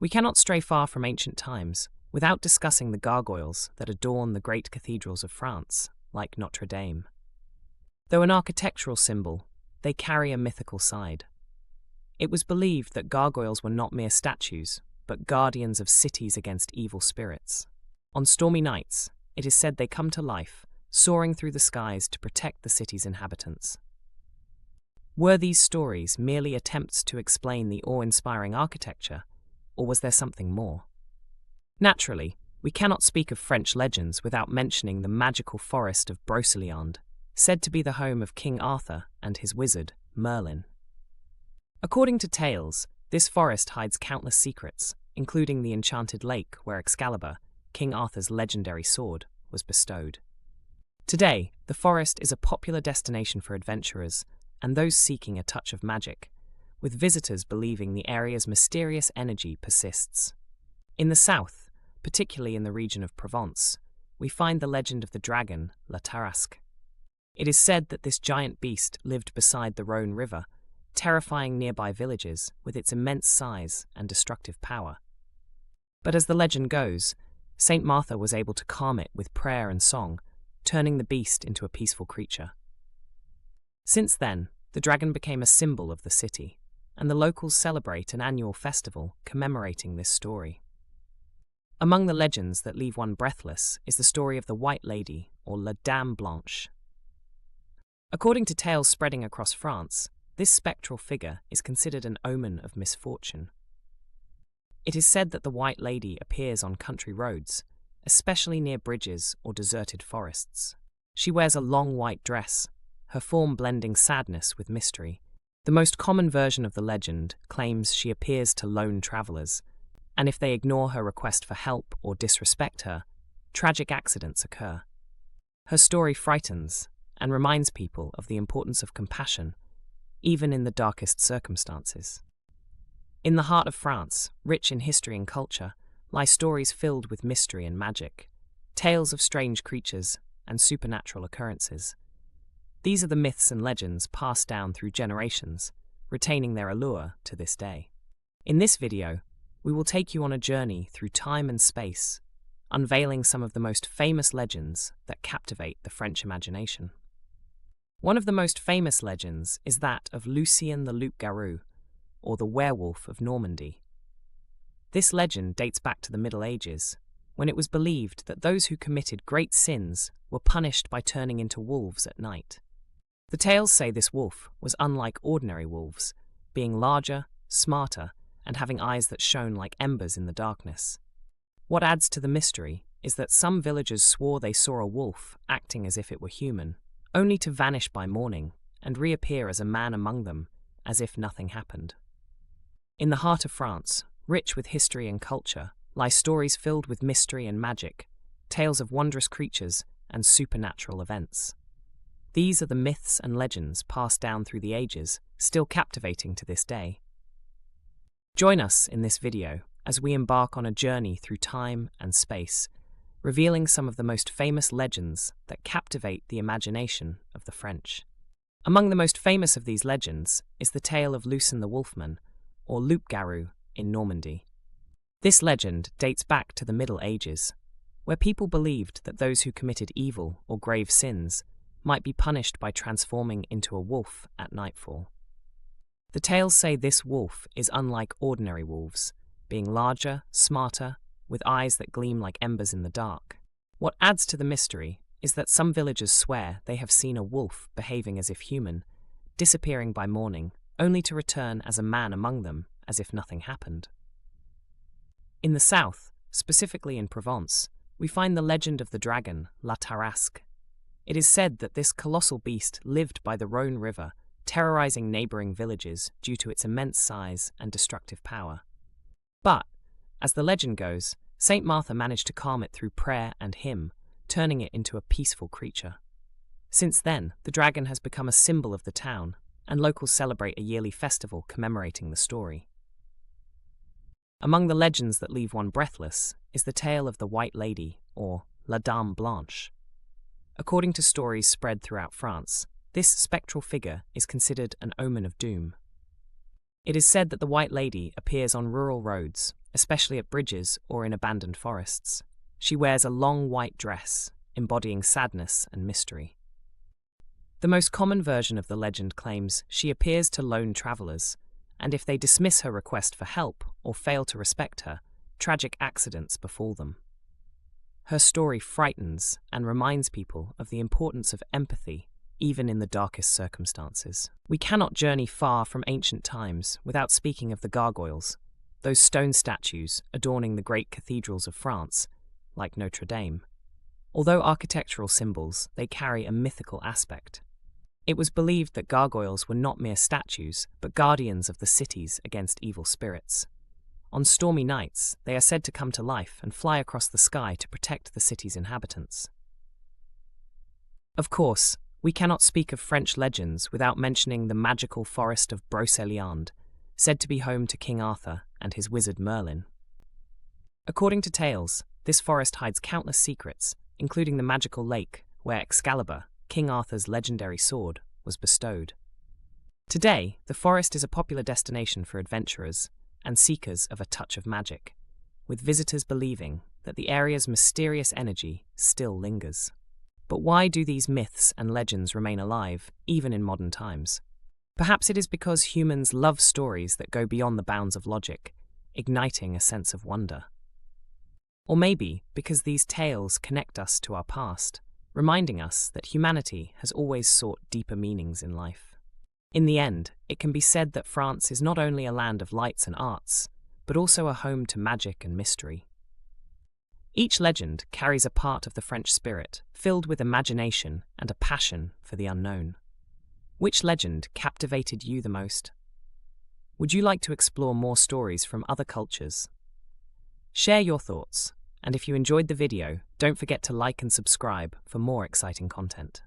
We cannot stray far from ancient times without discussing the gargoyles that adorn the great cathedrals of France, like Notre Dame. Though an architectural symbol, they carry a mythical side. It was believed that gargoyles were not mere statues, but guardians of cities against evil spirits. On stormy nights, it is said they come to life, soaring through the skies to protect the city's inhabitants. Were these stories merely attempts to explain the awe-inspiring architecture, or was there something more? Naturally, we cannot speak of French legends without mentioning the magical forest of Brocéliande, said to be the home of King Arthur and his wizard, Merlin. According to tales, this forest hides countless secrets, including the enchanted lake where Excalibur, King Arthur's legendary sword, was bestowed. Today, the forest is a popular destination for adventurers and those seeking a touch of magic, with visitors believing the area's mysterious energy persists. In the south, particularly in the region of Provence, we find the legend of the dragon, La Tarasque. It is said that this giant beast lived beside the Rhône River, terrifying nearby villages with its immense size and destructive power. But as the legend goes, Saint Martha was able to calm it with prayer and song, turning the beast into a peaceful creature. Since then, the dragon became a symbol of the city, and the locals celebrate an annual festival commemorating this story. Among the legends that leave one breathless is the story of the White Lady, or La Dame Blanche. According to tales spreading across France, this spectral figure is considered an omen of misfortune. It is said that the White Lady appears on country roads, especially near bridges or deserted forests. She wears a long white dress, her form blending sadness with mystery. The most common version of the legend claims she appears to lone travelers, and if they ignore her request for help or disrespect her, tragic accidents occur. Her story frightens and reminds people of the importance of compassion, even in the darkest circumstances. In the heart of France, rich in history and culture, lie stories filled with mystery and magic, tales of strange creatures and supernatural occurrences. These are the myths and legends passed down through generations, retaining their allure to this day. In this video, we will take you on a journey through time and space, unveiling some of the most famous legends that captivate the French imagination. One of the most famous legends is that of Lucien the Loup-Garou, or the Werewolf of Normandy. This legend dates back to the Middle Ages, when it was believed that those who committed great sins were punished by turning into wolves at night. The tales say this wolf was unlike ordinary wolves, being larger, smarter, and having eyes that shone like embers in the darkness. What adds to the mystery is that some villagers swore they saw a wolf acting as if it were human, only to vanish by morning and reappear as a man among them, as if nothing happened. In the heart of France, rich with history and culture, lie stories filled with mystery and magic, tales of wondrous creatures and supernatural events. These are the myths and legends passed down through the ages, still captivating to this day. Join us in this video as we embark on a journey through time and space, revealing some of the most famous legends that captivate the imagination of the French. Among the most famous of these legends is the tale of Lucien the Wolfman, or Loup-Garou, in Normandy. This legend dates back to the Middle Ages, where people believed that those who committed evil or grave sins might be punished by transforming into a wolf at nightfall. The tales say this wolf is unlike ordinary wolves, being larger, smarter, with eyes that gleam like embers in the dark. What adds to the mystery is that some villagers swear they have seen a wolf behaving as if human, disappearing by morning, only to return as a man among them, as if nothing happened. In the south, specifically in Provence, we find the legend of the dragon, La Tarasque. It is said that this colossal beast lived by the Rhône River, terrorizing neighboring villages due to its immense size and destructive power. But, as the legend goes, Saint Martha managed to calm it through prayer and hymn, turning it into a peaceful creature. Since then, the dragon has become a symbol of the town, and locals celebrate a yearly festival commemorating the story. Among the legends that leave one breathless is the tale of the White Lady, or La Dame Blanche. According to stories spread throughout France, this spectral figure is considered an omen of doom. It is said that the White Lady appears on rural roads, especially at bridges or in abandoned forests. She wears a long white dress, embodying sadness and mystery. The most common version of the legend claims she appears to lone travelers, and if they dismiss her request for help or fail to respect her, tragic accidents befall them. Her story frightens and reminds people of the importance of empathy, even in the darkest circumstances. We cannot journey far from ancient times without speaking of the gargoyles, those stone statues adorning the great cathedrals of France, like Notre Dame. Although architectural symbols, they carry a mythical aspect. It was believed that gargoyles were not mere statues, but guardians of the cities against evil spirits. On stormy nights, they are said to come to life and fly across the sky to protect the city's inhabitants. Of course, we cannot speak of French legends without mentioning the magical forest of Brocéliande, said to be home to King Arthur and his wizard Merlin. According to tales, this forest hides countless secrets, including the magical lake where Excalibur, King Arthur's legendary sword, was bestowed. Today, the forest is a popular destination for adventurers and seekers of a touch of magic, with visitors believing that the area's mysterious energy still lingers. But why do these myths and legends remain alive, even in modern times? Perhaps it is because humans love stories that go beyond the bounds of logic, igniting a sense of wonder. Or maybe because these tales connect us to our past, reminding us that humanity has always sought deeper meanings in life. In the end, it can be said that France is not only a land of lights and arts, but also a home to magic and mystery. Each legend carries a part of the French spirit, filled with imagination and a passion for the unknown. Which legend captivated you the most? Would you like to explore more stories from other cultures? Share your thoughts, and if you enjoyed the video, don't forget to like and subscribe for more exciting content.